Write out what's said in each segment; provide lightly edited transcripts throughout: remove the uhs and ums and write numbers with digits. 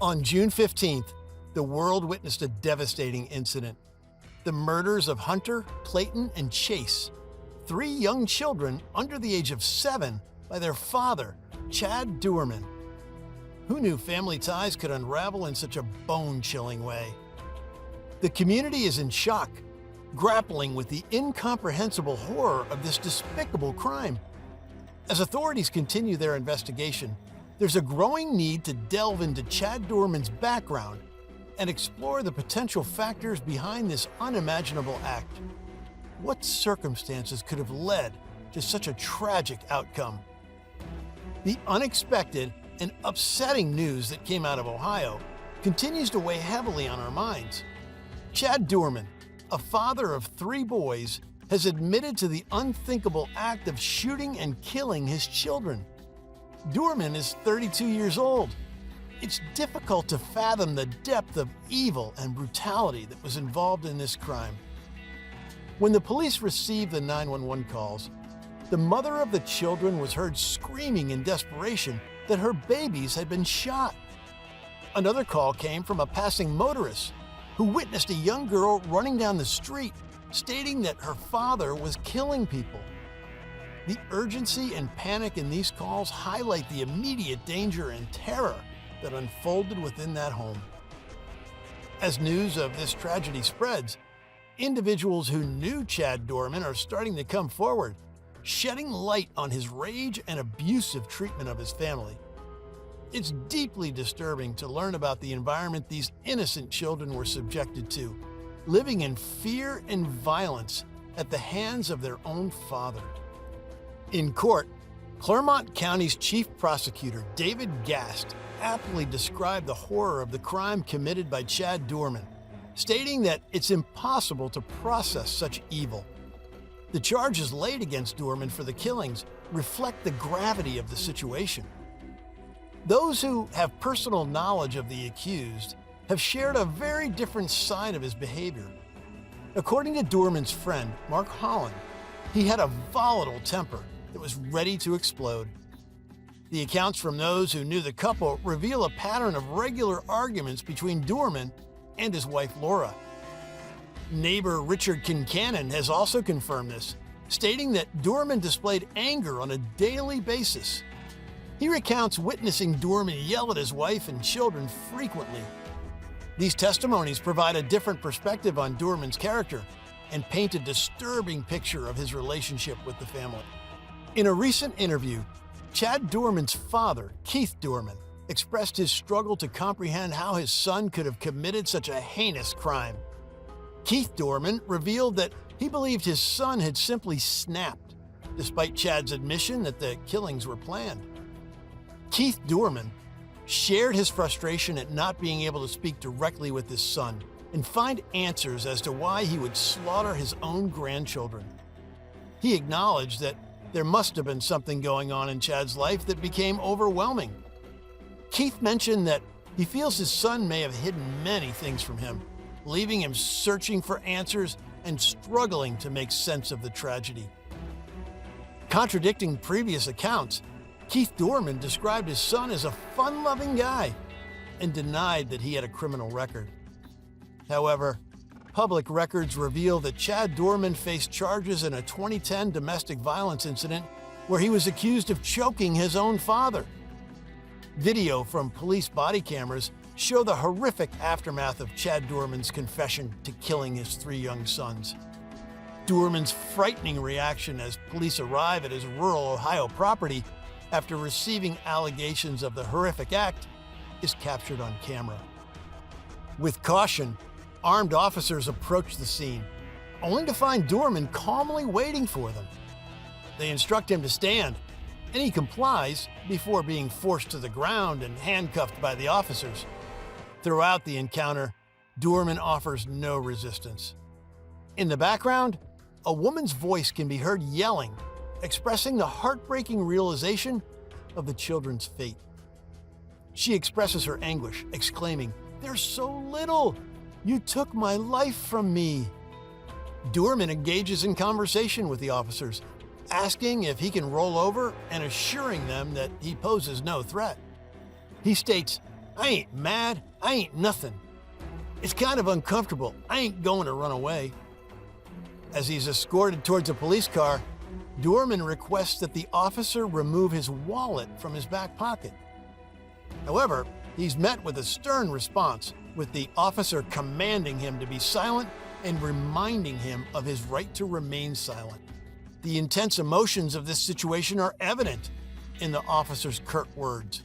On June 15th, the world witnessed a devastating incident. The murders of Hunter, Clayton, and Chase, three young children under the age of 7 by their father, Chad Doerman. Who knew family ties could unravel in such a bone-chilling way? The community is in shock, grappling with the incomprehensible horror of this despicable crime. As authorities continue their investigation, there's a growing need to delve into Chad Doerman's background and explore the potential factors behind this unimaginable act. What circumstances could have led to such a tragic outcome? The unexpected and upsetting news that came out of Ohio continues to weigh heavily on our minds. Chad Doerman, a father of 3 boys, has admitted to the unthinkable act of shooting and killing his children. Doerman is 32 years old. It's difficult to fathom the depth of evil and brutality that was involved in this crime. When the police received the 911 calls, the mother of the children was heard screaming in desperation that her babies had been shot. Another call came from a passing motorist who witnessed a young girl running down the street, stating that her father was killing people. The urgency and panic in these calls highlight the immediate danger and terror that unfolded within that home. As news of this tragedy spreads, individuals who knew Chad Doerman are starting to come forward, shedding light on his rage and abusive treatment of his family. It's deeply disturbing to learn about the environment these innocent children were subjected to, living in fear and violence at the hands of their own father. In court, Clermont County's chief prosecutor, David Gast, aptly described the horror of the crime committed by Chad Doerman, stating that it's impossible to process such evil. The charges laid against Doerman for the killings reflect the gravity of the situation. Those who have personal knowledge of the accused have shared a very different side of his behavior. According to Doerman's friend, Mark Holland, he had a volatile temper that was ready to explode. The accounts from those who knew the couple reveal a pattern of regular arguments between Doerman and his wife Laura. Neighbor Richard Kincannon has also confirmed this, stating that Doerman displayed anger on a daily basis. He recounts witnessing Doerman yell at his wife and children frequently. These testimonies provide a different perspective on Doerman's character and paint a disturbing picture of his relationship with the family. In a recent interview, Chad Doerman's father, Keith Doerman, expressed his struggle to comprehend how his son could have committed such a heinous crime. Keith Doerman revealed that he believed his son had simply snapped, despite Chad's admission that the killings were planned. Keith Doerman shared his frustration at not being able to speak directly with his son and find answers as to why he would slaughter his own grandchildren. He acknowledged that there must have been something going on in Chad's life that became overwhelming. Keith mentioned that he feels his son may have hidden many things from him, leaving him searching for answers and struggling to make sense of the tragedy. Contradicting previous accounts, Keith Doerman described his son as a fun-loving guy and denied that he had a criminal record. However, public records reveal that Chad Doerman faced charges in a 2010 domestic violence incident where he was accused of choking his own father. Video from police body cameras show the horrific aftermath of Chad Doerman's confession to killing his 3 young sons. Doerman's frightening reaction as police arrive at his rural Ohio property after receiving allegations of the horrific act is captured on camera. With caution, armed officers approach the scene, only to find Doerman calmly waiting for them. They instruct him to stand, and he complies before being forced to the ground and handcuffed by the officers. Throughout the encounter, Doerman offers no resistance. In the background, a woman's voice can be heard yelling, expressing the heartbreaking realization of the children's fate. She expresses her anguish, exclaiming, "There's so little! You took my life from me." Doerman engages in conversation with the officers, asking if he can roll over and assuring them that he poses no threat. He states, I ain't mad. I ain't nothing. It's kind of uncomfortable. I ain't going to run away. As he's escorted towards a police car, Doerman requests that the officer remove his wallet from his back pocket. However, he's met with a stern response, with the officer commanding him to be silent and reminding him of his right to remain silent. The intense emotions of this situation are evident in the officer's curt words.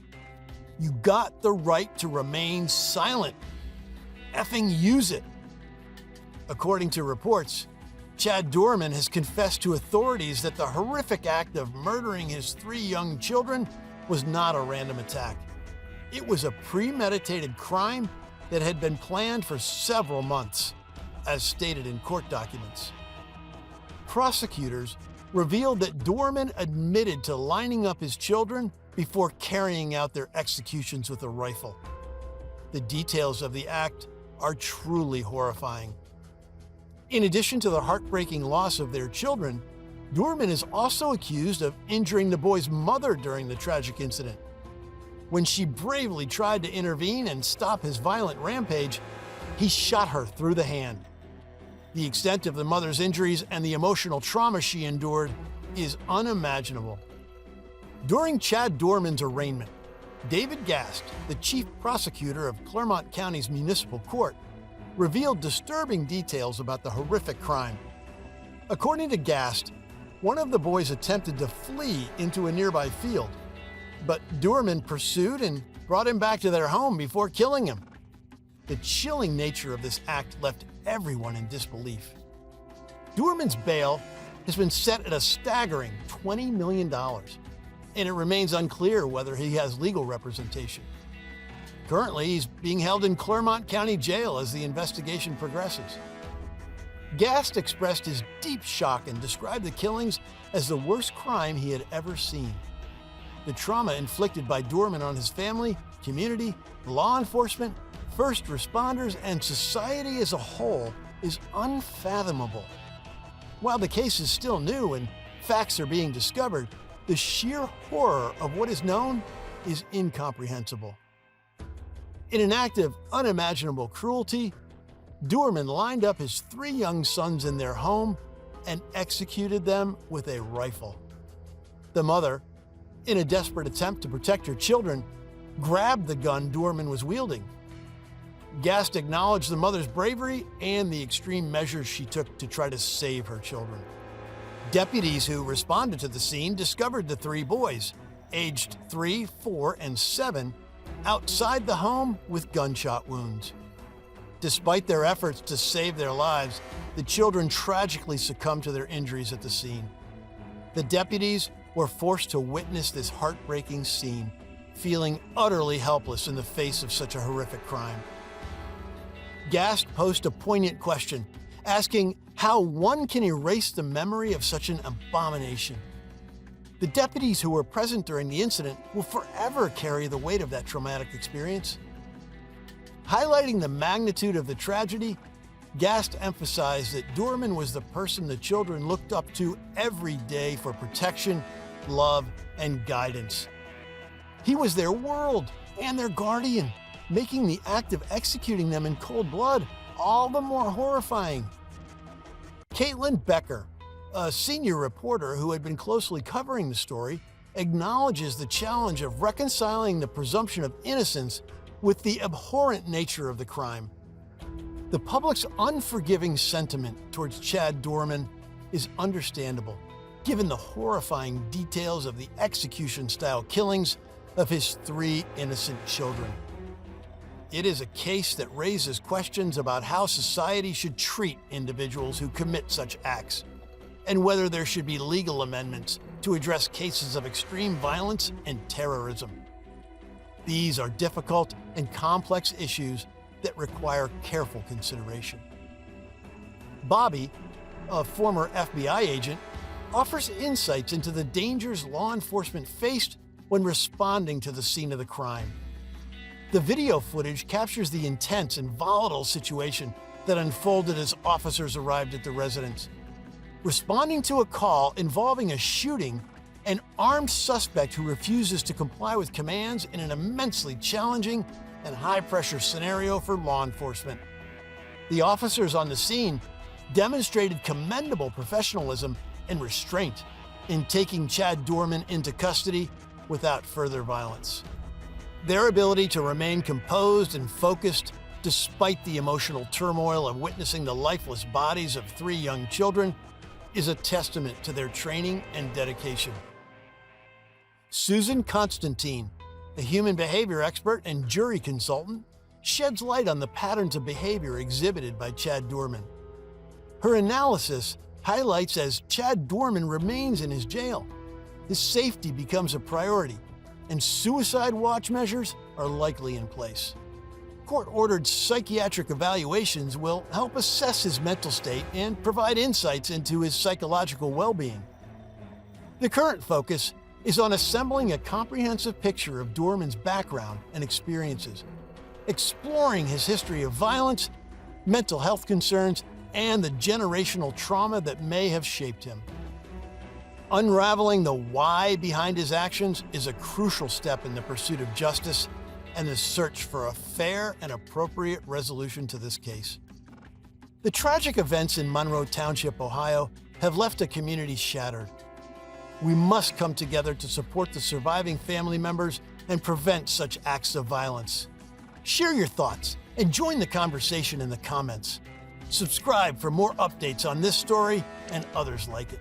You got the right to remain silent. Effing use it. According to reports, Chad Doerman has confessed to authorities that the horrific act of murdering his 3 young children was not a random attack. It was a premeditated crime that had been planned for several months, as stated in court documents. Prosecutors revealed that Doerman admitted to lining up his children before carrying out their executions with a rifle. The details of the act are truly horrifying. In addition to the heartbreaking loss of their children, Doerman is also accused of injuring the boy's mother during the tragic incident. When she bravely tried to intervene and stop his violent rampage, he shot her through the hand. The extent of the mother's injuries and the emotional trauma she endured is unimaginable. During Chad Doerman's arraignment, David Gast, the chief prosecutor of Clermont County's municipal court, revealed disturbing details about the horrific crime. According to Gast, one of the boys attempted to flee into a nearby field, but Doerman pursued and brought him back to their home before killing him. The chilling nature of this act left everyone in disbelief. Doerman's bail has been set at a staggering $20 million, and it remains unclear whether he has legal representation. Currently, he's being held in Clermont County Jail as the investigation progresses. Gast expressed his deep shock and described the killings as the worst crime he had ever seen. The trauma inflicted by Doerman on his family, community, law enforcement, first responders, and society as a whole is unfathomable. While the case is still new and facts are being discovered, the sheer horror of what is known is incomprehensible. In an act of unimaginable cruelty, Doerman lined up his 3 young sons in their home and executed them with a rifle. The mother, in a desperate attempt to protect her children, grabbed the gun Doerman was wielding. Gast acknowledged the mother's bravery and the extreme measures she took to try to save her children. Deputies who responded to the scene discovered the 3 boys, aged 3, 4, and 7, outside the home with gunshot wounds. Despite their efforts to save their lives, the children tragically succumbed to their injuries at the scene. The deputies were forced to witness this heartbreaking scene, feeling utterly helpless in the face of such a horrific crime. Gast posed a poignant question, asking how one can erase the memory of such an abomination. The deputies who were present during the incident will forever carry the weight of that traumatic experience. Highlighting the magnitude of the tragedy, Gast emphasized that Doerman was the person the children looked up to every day for protection, love, and guidance. He was their world and their guardian, making the act of executing them in cold blood all the more horrifying. Caitlin Becker, a senior reporter who had been closely covering the story, acknowledges the challenge of reconciling the presumption of innocence with the abhorrent nature of the crime. The public's unforgiving sentiment towards Chad Doerman is understandable, given the horrifying details of the execution-style killings of his 3 innocent children. It is a case that raises questions about how society should treat individuals who commit such acts, and whether there should be legal amendments to address cases of extreme violence and terrorism. These are difficult and complex issues that require careful consideration. Bobby, a former FBI agent, offers insights into the dangers law enforcement faced when responding to the scene of the crime. The video footage captures the intense and volatile situation that unfolded as officers arrived at the residence. Responding to a call involving a shooting, an armed suspect who refuses to comply with commands in an immensely challenging and high-pressure scenario for law enforcement. The officers on the scene demonstrated commendable professionalism and restraint in taking Chad Doerman into custody without further violence. Their ability to remain composed and focused despite the emotional turmoil of witnessing the lifeless bodies of 3 young children is a testament to their training and dedication. Susan Constantine, a human behavior expert and jury consultant, sheds light on the patterns of behavior exhibited by Chad Doerman. Her analysis highlights as Chad Doerman remains in his jail, his safety becomes a priority, and suicide watch measures are likely in place. Court-ordered psychiatric evaluations will help assess his mental state and provide insights into his psychological well-being. The current focus is on assembling a comprehensive picture of Doerman's background and experiences, exploring his history of violence, mental health concerns, and the generational trauma that may have shaped him. Unraveling the why behind his actions is a crucial step in the pursuit of justice and the search for a fair and appropriate resolution to this case. The tragic events in Monroe Township, Ohio, have left a community shattered. We must come together to support the surviving family members and prevent such acts of violence. Share your thoughts and join the conversation in the comments. Subscribe for more updates on this story and others like it.